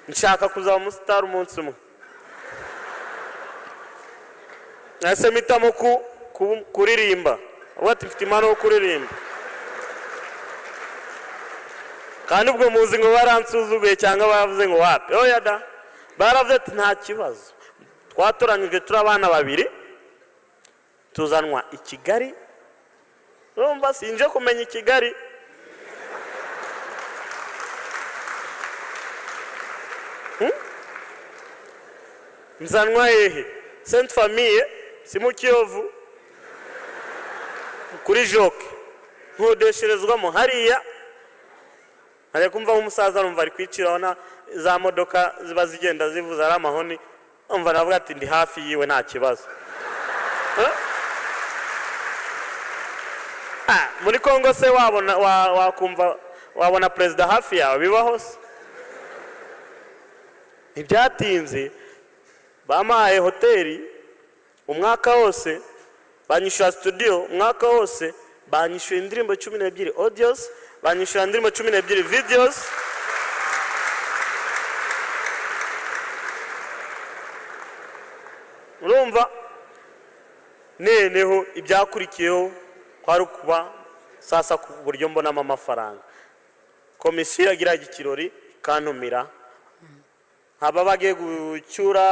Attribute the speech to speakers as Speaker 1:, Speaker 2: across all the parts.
Speaker 1: nshaka kuzaba umusitari umunsi umwe nase mitamo kuririmba wati mfite impano yo kuririmba kandi ubwo muzi ngo baransuzuguye cyangwa bavuze ngo wapi oya da baravuze ati nta kibazo twatoranyije turi abana babiri tuzanwa i Kigali urumva sinje kumenya i Kigali nzanwa hehe Sainte Famille si mu Kiyovu kuri Joke nkodesherezwamo hariya ari kumva umusaza numva ari kwiciraho na za modoka ziba zigenda zivuza ari amahoni umva navuga ati ndi hafi yiwe nta kibazo muri Kongo se wabona wakumva wabona president hafi yawe bibaho se ibyatinze bamaye hoteli umwaka wose banyishura studio umwaka wose banyishuye indirimbo 12 audios banyishuye indirimbo 12 videos urumva neneho ibyakurikiyeho kwari kuba sasa ku buryo mbonamo amafaranga komisiyo yagiraga ikirori kantumira haba bagiye gucyura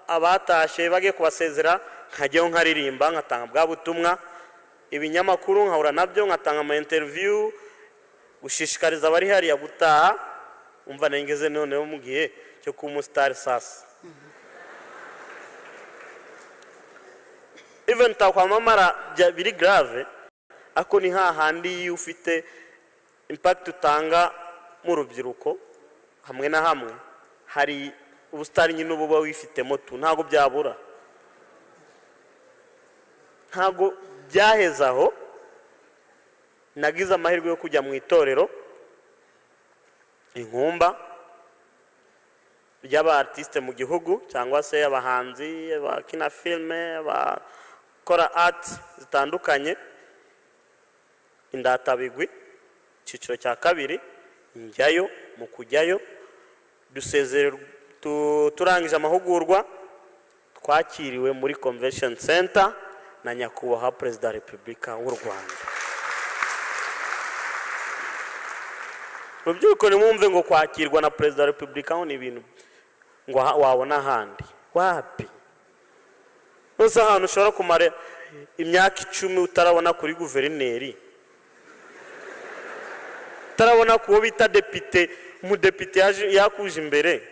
Speaker 1: abatashe bagiye kubasezera nkajyaho nkaririmba nkatanga bwa butumwa ibinyamakuru nkahura nabyo nkatanga ama interview gushishikariza abari hariya gutaha umva nengeze noneho mu gihe cyo ku umustar sasa even takwamamara biri grave ako ni hahandi ufite impact utanga mu rubyiruko hamwe na hamwe hari ubustari nyine ububa wifitemo tu ntago byabura ntago byahezaho nagize amahirwe yo kujya mu itorero inkumba ry'aba artiste mu gihugu cyangwa se abahanzi bakina filme bakora art zitandukanye Indatabigwi ciciro cya kabiri njyayo mu kujyayo dusezerera turangije amahugurwa twakiriwe muri convention center na nyakubahwa President wa Republika w'u Rwanda rubyiruko nimwumve ngo kwakirwa na President wa Republika ni ibintu ngo wabona handi wapi usa hano ushobora kumara imyaka 10 utarabona kuri guverineri utarabona kuwo bita depite mu depite yakuje imbere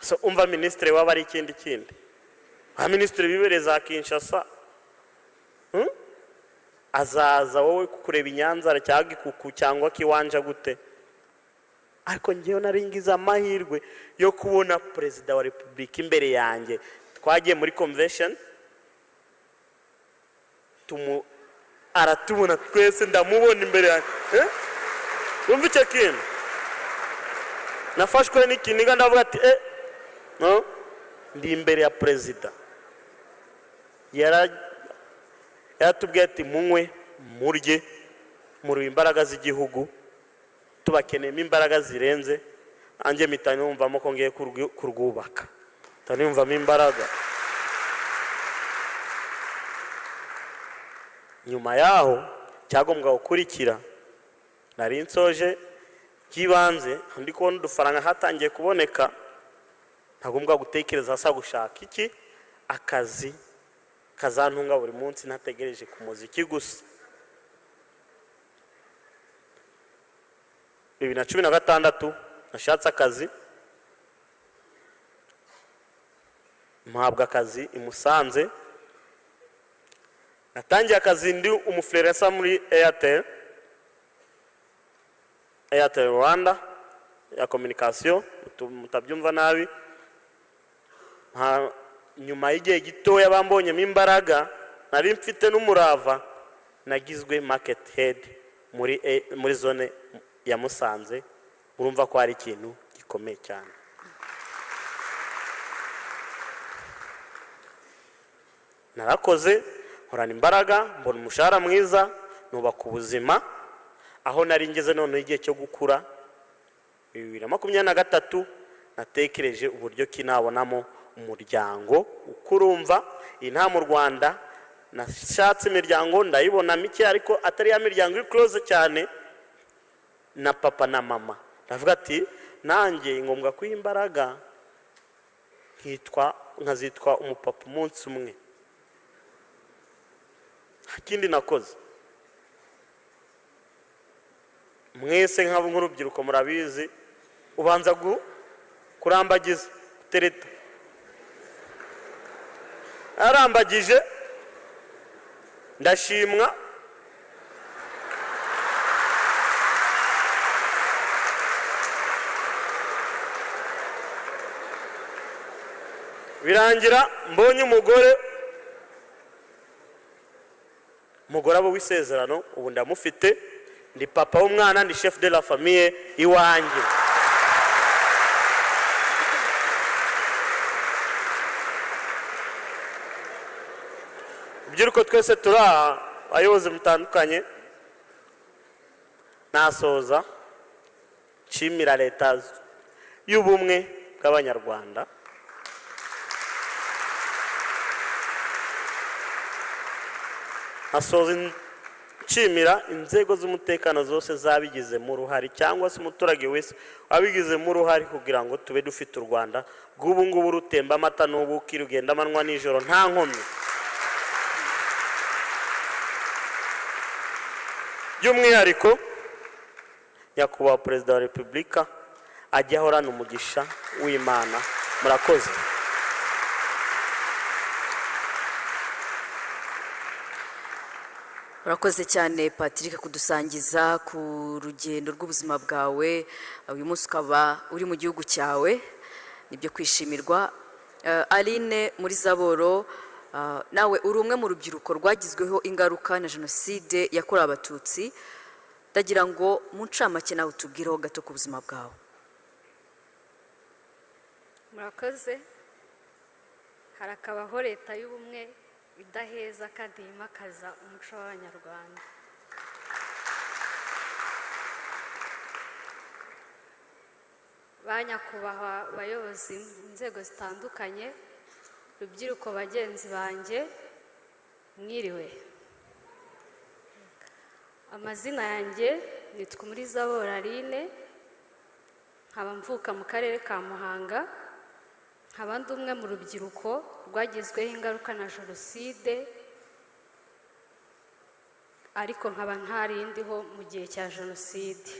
Speaker 1: so umva ministre wabari ikindi ha ministre bibereza Kinshasa azaza wowe kukureba inyanzara cyangwa ikuku cyangwa kiwanja gute ariko ngiye naringiza amahirwe yo kubona President wa Republika imbere yanjye twagiye muri convention aratubona twese ndamubona imbere yanjye umva icyo kintu nafashwe n'ikiniga ndavuga ati no ndi imbere ya President yaratubwiye ati munywe murye muri imbaraga z'igihugu tubakeneyemo imbaraga zirenze anje mitanye umvamo ko ngiye kurwubaka tanumvamo imbaraga nyuma yaho cyagombwa gukurikira nari nsoje kibanze ndi kubona udufaranga hatangiye kuboneka ntagombwa gutekereza asa gushaka iki akazi kazantunga buri munsi ntategereje ku muziki gusa 2016 nashatse akazi mpabwa akazi imusanze natangiye akazi ndi umufreresa muri Airtel Rwanda ya communication mutabyumva nabi nyuma y'igihe gitoya bambonyemo imbaraga nari mfite n'umurava nagizwe market head muri zone ya Musanze urumva ko ari ikintu gikomeye cyane narakoze nkorana imbaraga mbona umushahara mwiza nubaka ubuzima aho nari ngeze none igihe cyo gukura 2023 natekereje uburyo ki nabonamo umuryango ukurumva inta mu Rwanda nashatse imiryango ndayibona mike ariko atari ya miryango iri close cyane na papa na mama ndavuga ati nanjye ngombwa kwimbaraga nkazitwa umupapa umunsi umwe ikindi nakoze mwese nk'urubyiruko murabizi ubanza kurambagiza tereta arambagije ndashimwa birangira mbonye umugore abo w'isezerano ubu ndamufite ndi papa w'umwana ndi chef de la famille iwanjye ubyiruko twese turi abayobozi mutandukanye nasoza nshimira leta y'ubumwe bw'abanyarwanda nasoza nshimira inzego z'umutekano zose zabigizemo uruhare cyangwa se umuturage wese wabigizemo uruhare kugira ngo tube dufite u Rwanda rw'ubu ngubu rutemba amata n'ubuki rugenda amanywa nijoro nta nkomyi by'umwihariko nyakubahwa perezida wa repubulika ajya ahorana umugisha w'Imana murakoze.
Speaker 2: Urakoze cyane Patrick kudusangiza ku rugendo rw'ubuzima bwawe uyu munsi ukaba uri mu gihugu cyawe nibyo kwishimirwa. Aline muri Zaboro nawe uri umwe mu rubyiruko rwagizweho ingaruka na jenoside yakorewe abatutsi ndagira ngo mu ncamake nawe utubwireho gato ku buzima bwawe.
Speaker 3: Murakoze. Harakabaho leta y'ubumwe idaheza kandi yimakaza umuco w'Abanyarwanda. Banyakubahwa abayobozi inzego zitandukanye rubyiruko bagenzi banjye mwiriwe. Amazina yanjye nitwa muri Zaboro Aline nkaba mvuka mu karere ka Muhanga nkaba ndi umwe mu rubyiruko rwagizweho ingaruka na jenoside ariko nkaba ntarindiho mu gihe cya jenoside.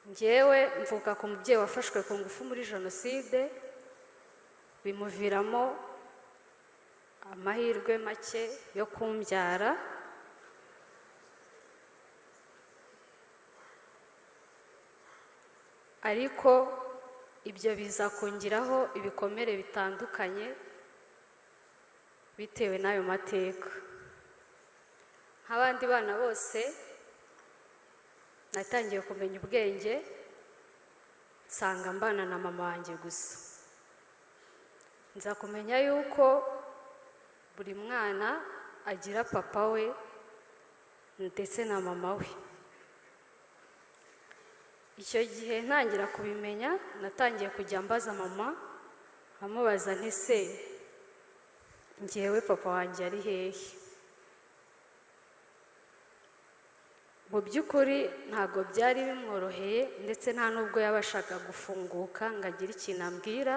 Speaker 3: Njyewe mvuka ku mubyeyi wafashwe ku ngufu muri jenoside bimuviramo amahirwe make yo kumbyara ariko ibyo biza kongeraho ibikomere bitandukanye bitewe n'ayo mateka. Nk'abandi bana bose natangiye kumenya ubwenge nsanga mbana na mama wanjye gusa. Nza kumenya yuko buri mwana agira papa we ndetse na mama we. Icyo gihe ntangira kubimenya natangiye kujya mbaza mama amubaza nti se njyewe papa wanjye ari hehe. Mu by'ukuri ntabwo byari bimworoheye ndetse nta nubwo yabashaga gufunguka ngo agire ikintu ambwira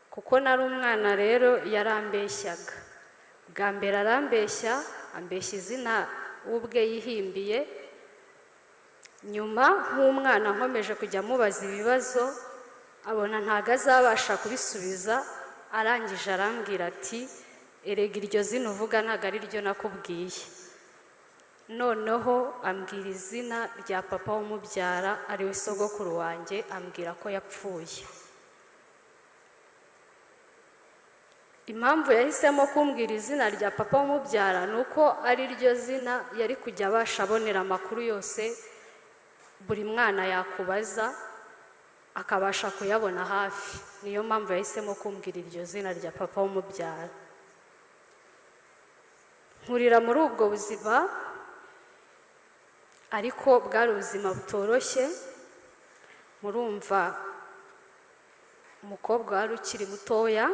Speaker 3: kuko nari umwana rero yarambeshyaga. Bwa mbere arambeshya ambeshya izina ubwe yihimbiye nyuma nk'umwana nkomeje kujya mubaza ibibazo abona ntago azabasha kubisubiza arangije arambwira ati erega iryo zina uvuga ntago ari ryo nakubwiye. Noneho ambwira izina rya papa w'umubyara ariwe sogokuru wanjye ambwira ko yapfuye. Impamvu yahisemo kumbwira izina rya papa w'umubyara ni uko ari ryo zina yari kujya abasha abonera amakuru yose buri mwana yakubaza akabasha kuyabona hafi. Niyo mpamvu yahisemo kumbwira iryo zina rya papa w'umubyara. Nkurira muri ubwo buzima ariko bwari ubuzima butoroshye. Murumva umukobwa wari ukiri mutoya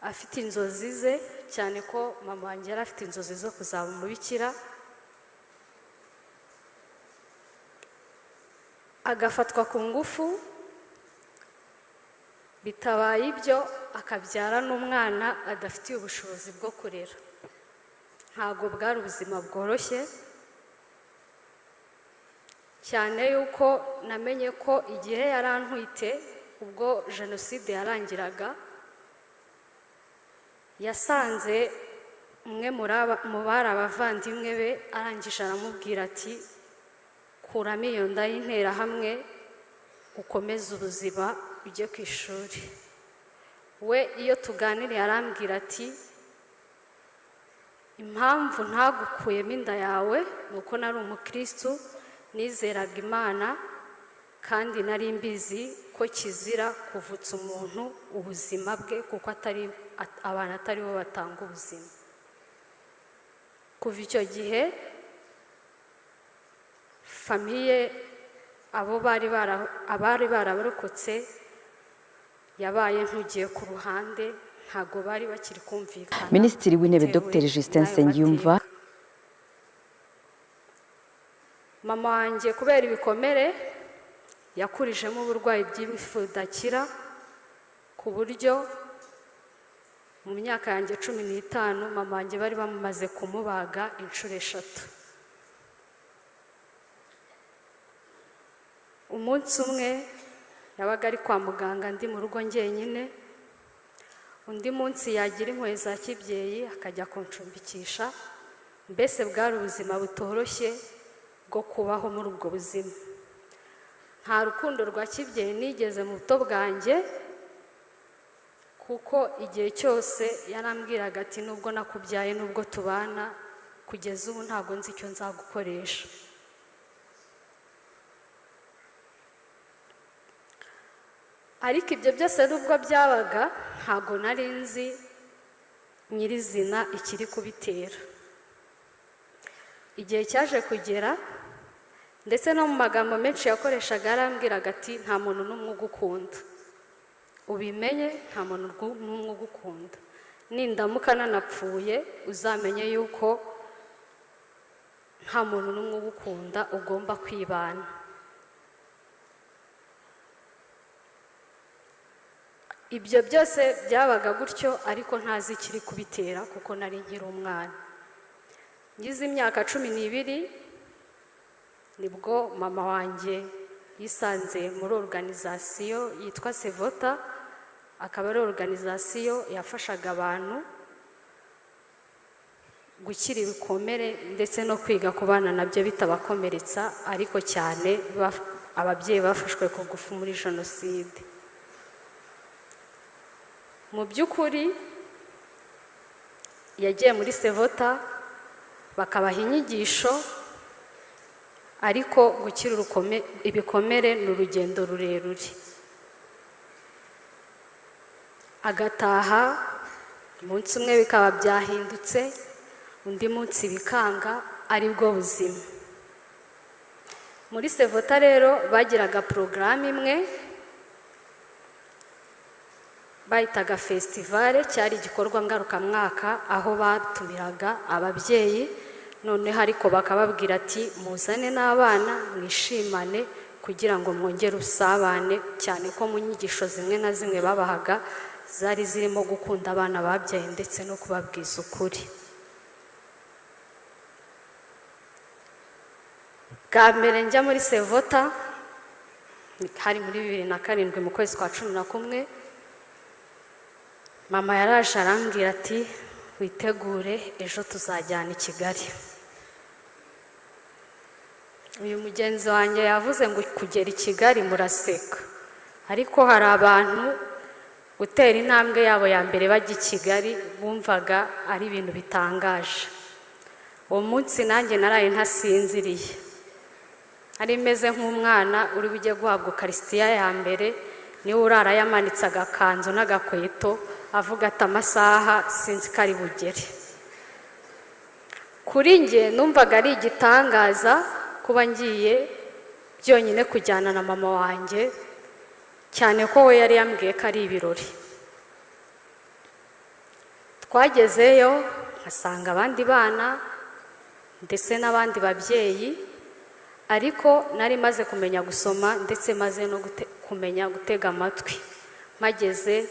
Speaker 3: afite inzozi ze, cyane ko mama wanjye yari afite inzozi zo kuzaba umubikira, agafatwa ku ngufu, bitabaye ibyo akabyara n'umwana adafitiye ubushobozi bwo kurera. Ntabwo bwari ubuzima bworoshye, cyane yuko namenye ko igihe yarantwite ubwo jenoside yarangiraga, yasanze umwe mu bari abavandimwe be arangije aramubwira ati kuramo iyo nda y'interahamwe ukomeze ubuzima ujye ku ishuri. We iyo tuganiriye arambwira ati impamvu ntagukuyemo inda yawe ni uko nari umukristu, nizeraga Imana kandi nari mbizi ko kizira kuvutsa umuntu ubuzima bwe, kuko abantu atari bo batanga ubuzima. Kuva icyo gihe famiye abari barabarokotse yabaye nk'ugiye ku ruhande, ntabwo bari bakiri kumvikana.
Speaker 2: Minisitiri w'Intebe Dr Justin Nsengiyumva.
Speaker 3: Mama wanjye kubera ibikomere yakurijemo uburwayi bw'ibifu bidakira, ku buryo mu myaka yanjye 15 mama wanjye bari bamaze kumubaga inshuro 3. Umunsi umwe yabaga ari kwa muganga, ndi mu rugo njyenyine. Undi munsi yagira impuhwe za kibyeyi akajya kuncumbikisha. Mbese bwari ubuzima butoroshye bwo kubaho muri ubwo buzima. Nta rukundo rwa kibyeyi nigeze mu buto bwanjye, kuko igihe cyose yarambwiraga ati nubwo nakubyaye nubwo tubana, kugeza ubu ntabwo nzi icyo nzagukoresha. Ariko ibyo byose nubwo byabaga, ntabwo nari nzi nyirizina ikiri kubitera. Igihe cyaje kugera, ndetse no mu magambo menshi yakoreshaga yarambwiraga ati nta muntu n'umwe ugukunda, ubimenye, nta muntu n'umwe ugukunda. Nindamuka nanapfuye uzamenye yuko nta muntu n'umwe ugukunda, ugomba kwibana. Ibyo byose byabaga gutyo, ariko ntazi ikiri kubitera kuko nari nkiri umwana. Ngize imyaka 12 nibwo mama wanjye yisanze muri organization yitwa Sevota. Akaba ari organization yafashaga abantu gukira ibikomere ndetse no kwiga kubana nabyo bitabakomeretsa, ariko cyane ababyeyi bafashwe ku ngufu muri jenoside. Mu by'ukuri yagiye muri Sevota bakabaha inyigisho, ariko gukira ibikomere ni urugendo rurerure. Agataha umunsi umwe bikaba byahindutse, undi munsi bikanga, ari bwo buzima. Muri Sevota rero bagiraga porogaramu imwe bayitaga festival, cyari igikorwa ngarukamwaka aho batumiraga ababyeyi, noneho ariko bakababwira ati muzane n'abana mwishimane kugira ngo mwongere usabane, cyane ko mu nyigisho zimwe na zimwe babahaga zari zirimo gukunda abana babyaye ndetse no kubabwiza ukuri. Bwa mbere njya muri Sevota hari muri 2007 mu kwezi kwa 11, mama yaraje arambwira ati witegure ejo tuzajyana i Kigali. Uyu mugenzi wanjye yavuze ngo kugera i Kigali muraseka, ariko hari abantu gutera intambwe yabo ya mbere bajya i Kigali bumvaga ari ibintu bitangaje. Uwo munsi nanjye naraye ntasinziriye, ari meze nk'umwana uri bujye guhabwa Ukaristiya ya mbere, niwe urara yamanitse agakanzu n'agakweto avuga ati amasaha sinzi ko ari bugere. kuri njye numvaga ari igitangaza kuba ngiye byonyine kujyana na mama wanjye, cyane ko we yari yambwiye ko ari ibirori. Twagezeyo nkasanga abandi bana ndetse n'abandi babyeyi, ariko nari maze kumenya gusoma ndetse maze no kumenya gutega amatwi. Mageze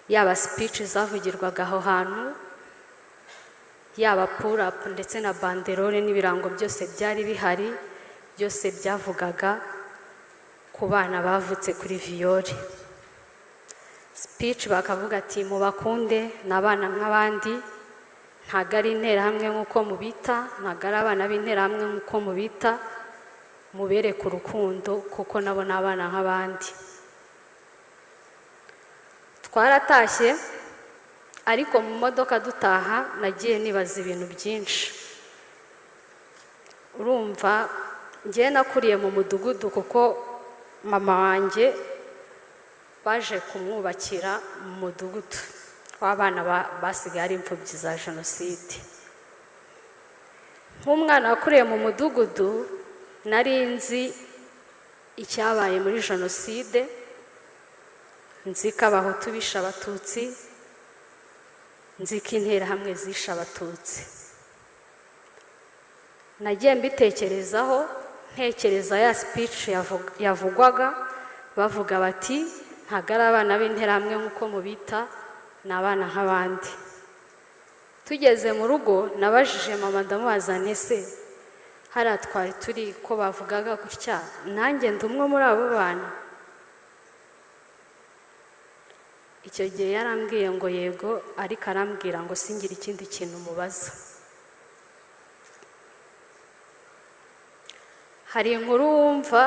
Speaker 3: yaba speech zavugirwaga aho hantu, yaba pull up ndetse na banderole n'ibirango byose byari bihari, byose byavugaga ku bana bavutse kuri Viyori. Speech bakavuga ati mubakunde n'abana nk'abandi, ntago ari interahamwe nk'uko mubita, ntago ari abana b'interahamwe nk'uko mubita, mubereke urukundo kuko nabo n'abana nk'abandi. Twaratashye, ariko mu modoka dutaha nagiye nibaza ibintu byinshi. Urumva njye nakuriye mu mudugudu kuko mama wanjye baje kumwubakira mu mudugudu w'abana basigaye ari imfubyi za jenoside. Nk'umwana wakuriye mu mudugudu nari nzi icyabaye muri jenoside, nzi ko abahutu bishe abatutsi, nzi ko interahamwe zishe abatutsi. Nagiye mbitekerezaho, ntekereza ya speech yavugwaga bavuga bati ntago ari abana b'interahamwe nk'uko mubita, ni abana nk'abandi. Tugeze mu rugo nabajije mama ndamubaza nti se hariya twari turi ko bavugaga gutya, nanjye ndi umwe muri abo bana? Icyo gihe yarambwiye ngo yego, ariko arambwira ngo singire ikindi kintu mubaza. Hari inkuru wumva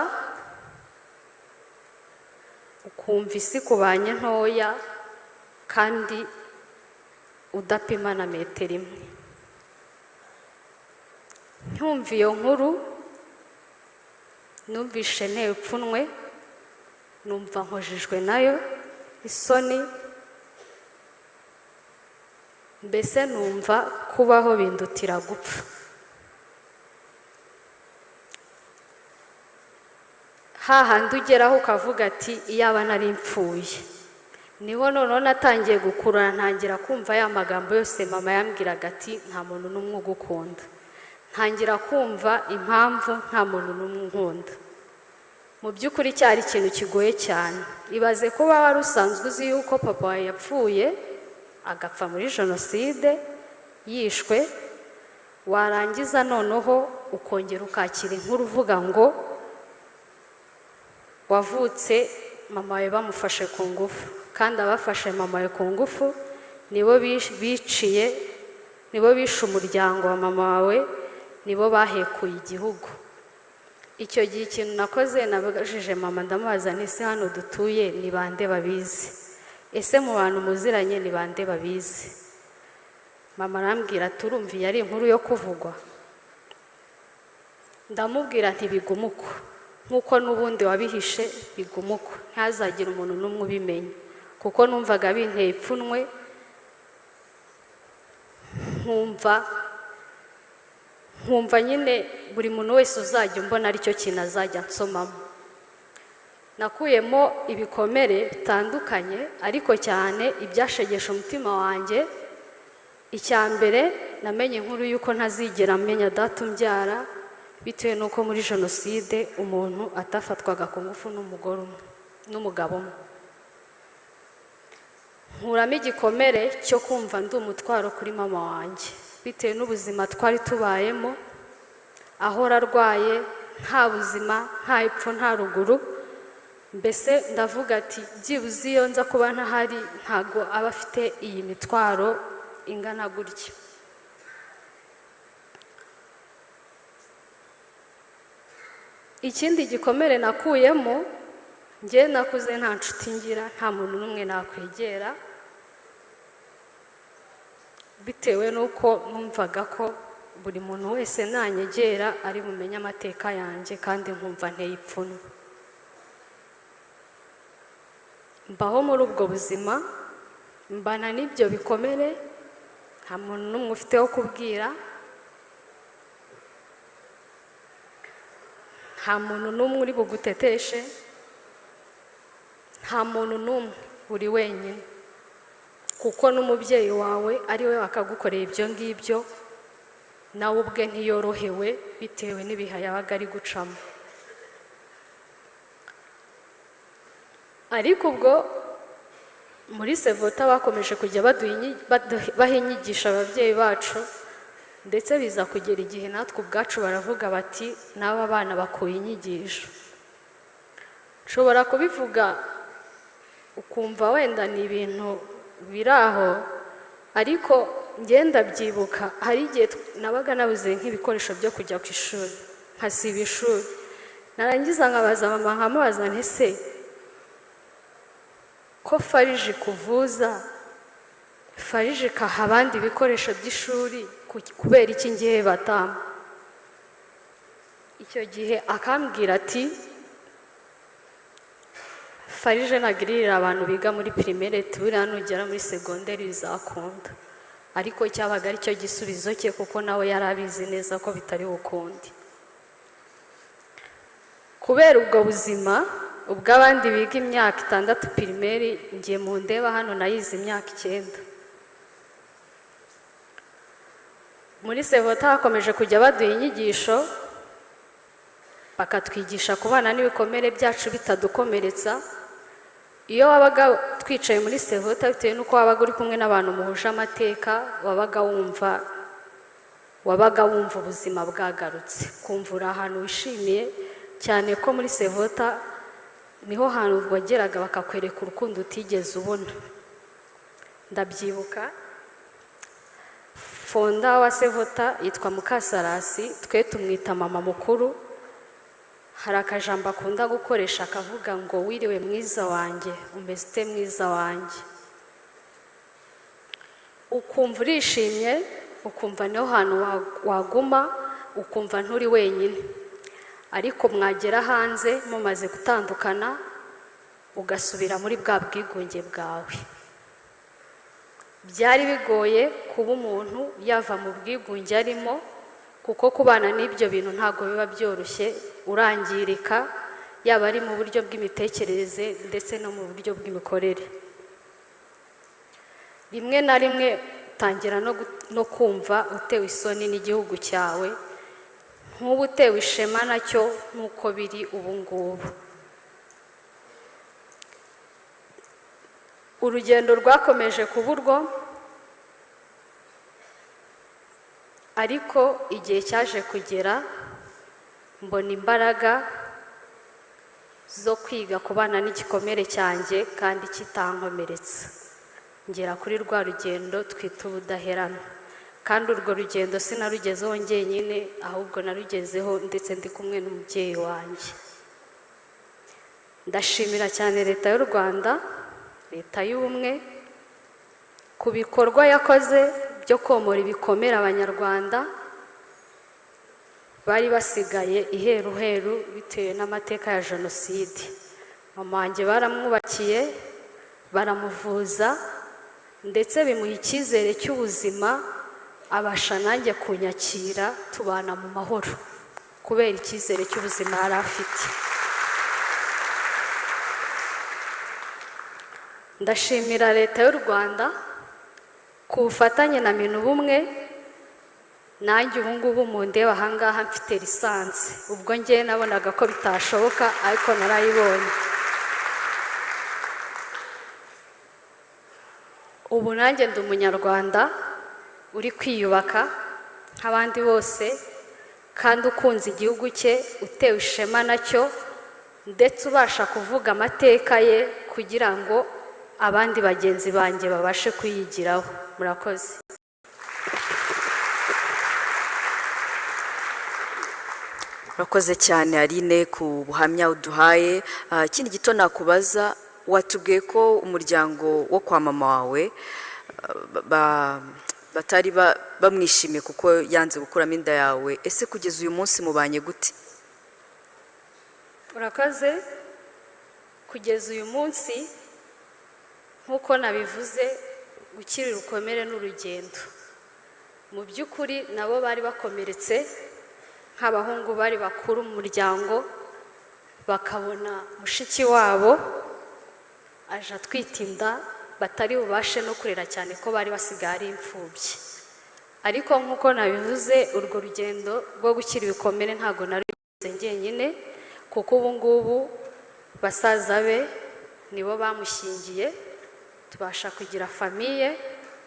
Speaker 3: ukumva isi kubanye ntoya kandi udapima na metero imwe. Nkumva iyo nkuru numvishe nteye ipfunwe, numva nkojejwe nayo isoni, mbese numva kubaho bindutira gupfa. Hahandi ugeraho ukavuga ati iyaba nari mpfuye. Niho noneho natangiye gukura, ntangira kumva ya magambo yose mama yambwiraga ati nta muntu n'umwe ugukunda. Ntangira kumva impamvu nta muntu n'umwe unkunda. Mu by'ukuri cyari ikintu kigoye cyane. Ibaze kuba wari usanzwe uzi yuko papa wawe yapfuye agapfa muri jenoside, yishwe, warangiza noneho ukongera ukakira inkuru uvuga ngo wavutse mama wawe bamufashe ku ngufu, kandi abafashe mama wawe ku ngufu nibo biciye, nibo bishe umuryango wa mama wawe, nibo bahekuye igihugu. Icyo gihe ikintu nakoze nabajije mama ndamubaza nti se hano dutuye ni bande babizi? Ese mu bantu muziranye ni bande babizi? Mama arambwira turumviye ari inkuru yo kuvugwa. Ndamubwira nti bigumuko, nkuko n'ubundi wabihishe bigumuko, ntazagira umuntu n'umwe ubimenya, kuko numvaga binteye ipfunwe, nkumva nyine buri muntu wese uzajya umbona aricyo kintu azajya nsomamo. Nakuyemo ibikomere bitandukanye, ariko cyane ibyashegesha umutima wanjye. Icya mbere namenye inkuru yuko ntazigera menya data umbyara, bitewe n'uko muri jenoside umuntu atafatwaga ku ngufu n'umugabo umwe. Nkuramo igikomere cyo kumva ndi umutwaro kuri mama wanjye, bitewe n'ubuzima twari tubayemo, ahora arwaye, nta buzima, nta epfo nta ruguru. Mbese ndavuga ati byibuze iyo nza kuba ntahari ntago aba afite iyi mitwaro ingana gutya. Ikindi gikomere nakuyemo, njye nakuze nta nshuti ngira, nta muntu n'umwe nakwegera, bitewe n'uko numvaga ko buri muntu wese nanyegera ari bumenye amateka yanjye, kandi nkumva nteye ipfunwe. Mbaho muri ubwo buzima, mbana n'ibyo bikomere, nta muntu n'umwe ufite wo kubwira, nta muntu n'umwe uri buguteteshe, nta muntu n'umwe, uri wenyine, kuko n'umubyeyi wawe ari we wakagukoreye ibyo ngibyo, nawe ubwe ntiyorohewe bitewe n'ibihe yabaga ari gucamo. Ariko ubwo muri Sevota bakomeje kujya baha inyigisho ababyeyi bacu, ndetse biza kugera igihe natwe ubwacu baravuga bati n'aba bana bakuye inyigisho. Nshobora kubivuga ukumva wenda ni ibintu biri aho, ariko ngenda byibuka hari igihe nabaga nabuze nk'ibikoresho byo kujya ku ishuri, nkasiba ishuri, narangiza nkabaza mama nkamubaza nti se ko farije kuvuza, farije ikaha abandi ibikoresho by'ishuri, kubera iki ngiye batama? Icyo gihe akambwira ati farije nagirira abantu biga muri primaire, tubura nugera muri segonderi bizakunda. Ariko cyabaga ari cyo gisubizo cye, kuko nawe yari abizi neza ko bitari bukundi. Kubera ubwo buzima ubw'abandi biga imyaka 6 primaire, ngiye mu ndeba hano nayize imyaka 9. Muri Sevota hakomeje kujya baduha inyigisho, bakatwigisha kubana n'ibikomere byacu bitadukomeretsa. Iyo wabaga twicaye muri Sevota, bitewe n'uko wabaga uri kumwe n'abantu muhuje amateka, wabaga wumva ubuzima bwagarutse, kumva uri ahantu wishimiye cyane, ko muri Sevota niho hantu wageraga bakakwereka urukundo utigeze ubona. Ndabyibuka fonda wa Sevota yitwa Mukasarasi, twe tumwita mama mukuru. Hari akajambo akunda gukoresha akavuga ngo wiriwe mwiza wanjye, umeze ute mwiza wanjye. Ukumva urishimye, ukumva niho hantu waguma, ukumva nturi wenyine. Ariko mwagera hanze mumaze gutandukana, ugasubira muri bwa bwigunge bwawe. Byari bigoye kuba umuntu yava mu bwigunge arimo, kuko kubana n'ibyo bintu ntabwo biba byoroshye, urangirika, yaba ari mu buryo bw'imitekerereze ndetse no mu buryo bw'imikorere. Rimwe na rimwe utangira no kumva utewe isoni n'igihugu cyawe, nk'ubu utewe ishema nacyo nk'uko biri ubu ngubu. Urugendo rwakomeje kuba urwo, ariko igihe cyaje kugera mbona imbaraga zo kwiga kubana n'igikomere cyanjye kandi kitankomeretsa. Ngera kuri rwa rugendo twita ubudaheranwa, kandi urwo rugendo sinarugezeho njyenyine, ahubwo narugezeho ndetse ndi kumwe n'umubyeyi wanjye. Ndashimira cyane leta y'u Rwanda, leta y'ubumwe, ku bikorwa yakoze byo komora ibikomere abanyarwanda bari basigaye iheruheru bitewe n'amateka ya jenoside. Mama wanjye baramwubakiye, baramuvuza, ndetse bimuha icyizere cy'ubuzima, abasha nanjye kunyakira, tubana mu mahoro kubera icyizere cy'ubuzima yari afite. Ndashimira leta y'u Rwanda ku bufatanye na Minubumwe. Nanjye ubu ngubu mu ndeba ahangaha mfite lisansi, ubwo njye nabonaga ko bitashoboka, ariko narayibonye. Ubu nanjye ndi umunyarwanda uri kwiyubaka nk'abandi bose, kandi ukunze igihugu cye, utewe ishema nacyo, ndetse ubasha kuvuga amateka ye kugira ngo abandi bagenzi banjye babashe kuyigiraho. Murakoze.
Speaker 2: Murakoze cyane Aline ku buhamya uduhaye. Ikindi gito nakubaza, watubwiye ko umuryango wo kwa mama wawe batari bamwishimiye kuko yanze gukuramo inda yawe. Ese kugeza uyu munsi mubanye gute?
Speaker 3: Murakoze. Kugeza uyu munsi nk'uko nabivuze, gukira urukomere n'urugendo. Mu by'ukuri nabo bari bakomeretse nk'abahungu bari bakuru mu muryango, bakabona mushiki wabo aje atwite inda batari bubashe no kurera cyane ko bari basigaye ari imfubyi. Ariko nk'uko nabivuze, urwo rugendo rwo gukira ibikomere ntabwo nari njyenyine, kuko ubu ngubu basaza be nibo bamushyingiye, tubasha kugira famiye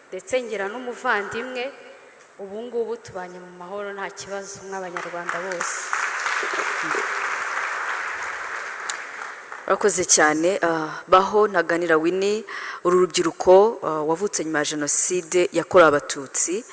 Speaker 3: ndetse ngira n'umuvandimwe. Ubu ngubu tubanye mu mahoro nta kibazo nk'abanyarwanda bose.
Speaker 2: Urakoze cyane. Baho Ntaganira Winnie, uru rubyiruko wavutse nyuma ya jenoside yakorewe Abatutsi,